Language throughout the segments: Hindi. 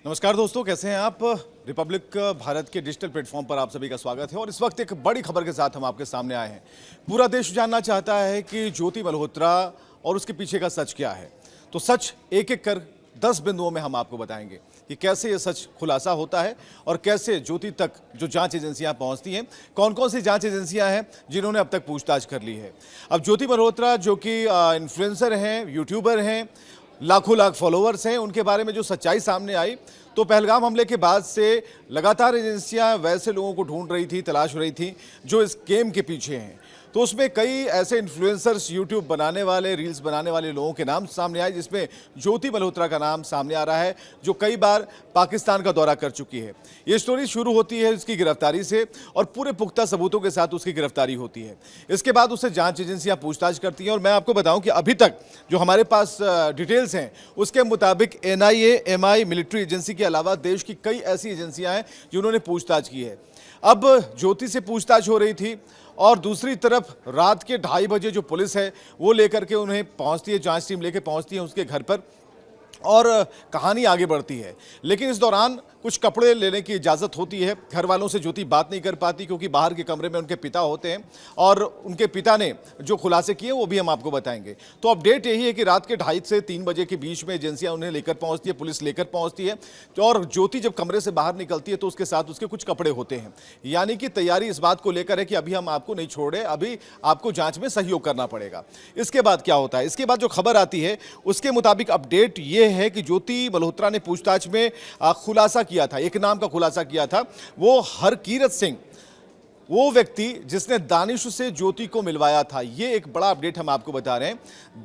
नमस्कार दोस्तों, कैसे हैं आप। रिपब्लिक भारत के डिजिटल प्लेटफॉर्म पर आप सभी का स्वागत है और इस वक्त एक बड़ी खबर के साथ हम आपके सामने आए हैं। पूरा देश जानना चाहता है कि ज्योति मल्होत्रा और उसके पीछे का सच क्या है। तो सच एक एक कर 10 बिंदुओं में हम आपको बताएंगे कि कैसे ये सच खुलासा होता है और कैसे ज्योति तक जो जांच एजेंसियां पहुंचती हैं, कौन कौन सी जांच एजेंसियां हैं जिन्होंने अब तक पूछताछ कर ली है। अब ज्योति मल्होत्रा जो कि इन्फ्लुएंसर हैं, यूट्यूबर हैं, लाखों लाख फॉलोअर्स हैं, उनके बारे में जो सच्चाई सामने आई तो पहलगाम हमले के बाद से लगातार एजेंसियां वैसे लोगों को ढूंढ रही थी, तलाश रही थी जो इस गेम के पीछे हैं। तो उसमें कई ऐसे इन्फ्लुएंसर्स, यूट्यूब बनाने वाले, रील्स बनाने वाले लोगों के नाम सामने आए, जिसमें ज्योति मल्होत्रा का नाम सामने आ रहा है जो कई बार पाकिस्तान का दौरा कर चुकी है। ये स्टोरी शुरू होती है उसकी गिरफ्तारी से और पूरे पुख्ता सबूतों के साथ उसकी गिरफ्तारी होती है। इसके बाद उसे जांच एजेंसियां पूछताछ करती हैं और मैं आपको बताऊं कि अभी तक जो हमारे पास डिटेल्स हैं उसके मुताबिक NIA, MI, मिलिट्री एजेंसी के अलावा देश की कई ऐसी एजेंसियां हैं जिन्होंने पूछताछ की है। अब ज्योति से पूछताछ हो रही थी और दूसरी तरफ रात के 2:30 बजे जो पुलिस है वो लेकर के उन्हें पहुंचती है, जांच टीम लेकर पहुंचती है उसके घर पर और कहानी आगे बढ़ती है। लेकिन इस दौरान कुछ कपड़े लेने की इजाज़त होती है। घर वालों से ज्योति बात नहीं कर पाती क्योंकि बाहर के कमरे में उनके पिता होते हैं और उनके पिता ने जो खुलासे किए वो भी हम आपको बताएंगे। तो अपडेट यही है कि रात के 2:30 से 3 बजे के बीच में एजेंसियां उन्हें लेकर पहुंचती है, पुलिस लेकर पहुंचती है। तो और ज्योति जब कमरे से बाहर निकलती है तो उसके साथ उसके कुछ कपड़े होते हैं, यानी कि तैयारी इस बात को लेकर है कि अभी हम आपको नहीं छोड़े, अभी आपको जाँच में सहयोग करना पड़ेगा। इसके बाद क्या होता है, इसके बाद जो खबर आती है उसके मुताबिक अपडेट ये है कि ज्योति मल्होत्रा ने पूछताछ में खुलासा किया था, एक नाम का खुलासा किया था, वो हरकीरत सिंह, वो व्यक्ति जिसने दानिश से ज्योति को मिलवाया था। ये एक बड़ा अपडेट हम आपको बता रहे हैं।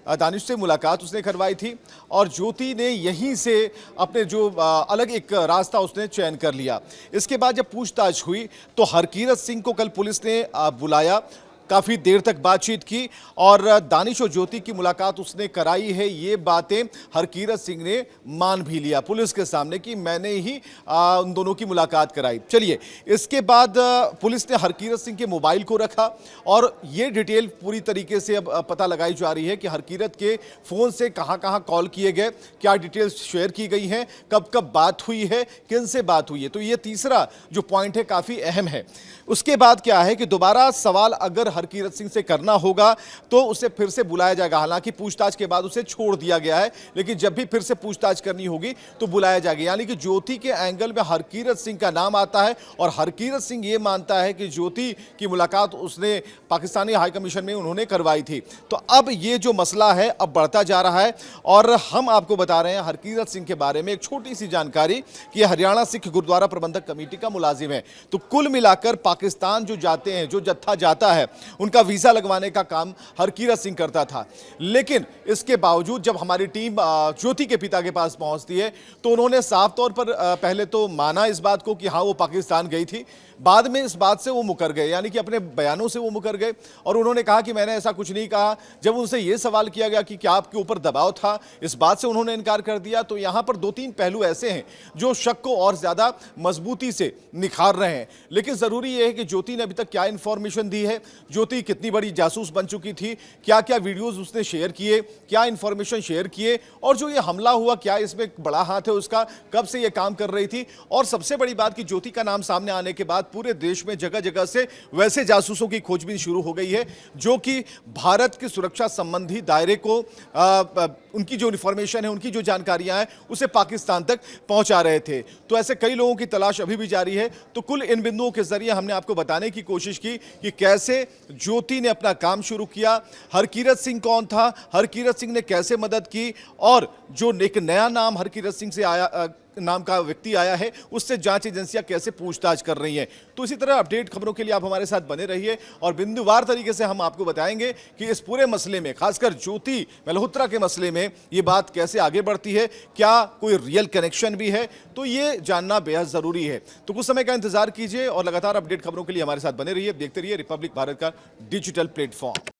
दानिश से मुलाकात उसने करवाई थी और ज्योति ने यहीं से अपने जो अलग एक रास्ता उसने चयन कर लिया। इसके बाद जब पूछताछ हुई तो हरकीरत सिंह को कल पुलिस ने बुलाया, काफ़ी देर तक बातचीत की और दानिश और ज्योति की मुलाकात उसने कराई है। ये बातें हरकीरत सिंह ने मान भी लिया पुलिस के सामने कि मैंने ही उन दोनों की मुलाकात कराई। चलिए, इसके बाद पुलिस ने हरकीरत सिंह के मोबाइल को रखा और ये डिटेल पूरी तरीके से अब पता लगाई जा रही है कि हरकीरत के फ़ोन से कहाँ कहाँ कॉल किए गए, क्या डिटेल्स शेयर की गई हैं, कब कब बात हुई है, किन से बात हुई है। तो ये तीसरा जो पॉइंट है काफ़ी अहम है। उसके बाद क्या है कि दोबारा सवाल अगर हरकीरत सिंह से करना होगा तो उसे फिर से बुलाया जाएगा। हालांकि पूछताछ के बाद उसे छोड़ दिया गया है, लेकिन जब भी फिर से पूछताछ करनी होगी तो बुलाया जाएगा। यानी कि ज्योति के एंगल में हरकीरत सिंह का नाम आता है और हरकीरत सिंह ये मानता है कि ज्योति की मुलाकात उसने पाकिस्तानी हाई कमीशन में उन्होंने करवाई थी। तो अब ये जो मसला है अब बढ़ता जा रहा है और हम आपको बता रहे हैं हरकीरत सिंह के बारे में एक छोटी सी जानकारी कि हरियाणा सिख गुरुद्वारा प्रबंधक कमेटी का मुलाजिम है। तो कुल मिलाकर पाकिस्तान जो जाते हैं, जो जत्था जाता है, उनका वीज़ा लगवाने का काम हरकीरत सिंह करता था। लेकिन इसके बावजूद जब हमारी टीम ज्योति के पिता के पास पहुंचती है तो उन्होंने साफ तौर पर पहले तो माना इस बात को कि हाँ वो पाकिस्तान गई थी, बाद में इस बात से वो मुकर गए, यानी कि अपने बयानों से वो मुकर गए और उन्होंने कहा कि मैंने ऐसा कुछ नहीं कहा। जब उनसे ये सवाल किया गया कि क्या आपके ऊपर दबाव था, इस बात से उन्होंने इनकार कर दिया। तो यहाँ पर 2-3 पहलू ऐसे हैं जो शक को और ज़्यादा मजबूती से निखार रहे हैं। लेकिन ज़रूरी ये है कि ज्योति ने अभी तक क्या इन्फॉर्मेशन दी है, ज्योति कितनी बड़ी जासूस बन चुकी थी, क्या क्या वीडियोस उसने शेयर किए, क्या इन्फॉर्मेशन शेयर किए और जो ये हमला हुआ क्या इसमें बड़ा हाथ है उसका, कब से ये काम कर रही थी। और सबसे बड़ी बात कि ज्योति का नाम सामने आने के बाद पूरे देश में जगह जगह से वैसे जासूसों की खोजबीन शुरू हो गई है जो कि भारत की सुरक्षा संबंधी दायरे को उनकी जो इन्फॉर्मेशन है, उनकी जो जानकारियां हैं उसे पाकिस्तान तक पहुंचा रहे थे। तो ऐसे कई लोगों की तलाश अभी भी जारी है। तो कुल इन बिंदुओं के जरिए हमने आपको बताने की कोशिश की कि कैसे ज्योति ने अपना काम शुरू किया, हरकीरत सिंह कौन था, हरकीरत सिंह ने कैसे मदद की और जो एक नया नाम हरकीरत सिंह से आया नाम का व्यक्ति आया है उससे जांच एजेंसियां कैसे पूछताछ कर रही हैं। तो इसी तरह अपडेट खबरों के लिए आप हमारे साथ बने रहिए और बिंदुवार तरीके से हम आपको बताएंगे कि इस पूरे मसले में, खासकर ज्योति मल्होत्रा के मसले में, ये बात कैसे आगे बढ़ती है, क्या कोई रियल कनेक्शन भी है। तो ये जानना बेहद जरूरी है। तो कुछ समय का इंतजार कीजिए और लगातार अपडेट खबरों के लिए हमारे साथ बने रहिए। देखते रहिए रिपब्लिक भारत का डिजिटल प्लेटफॉर्म।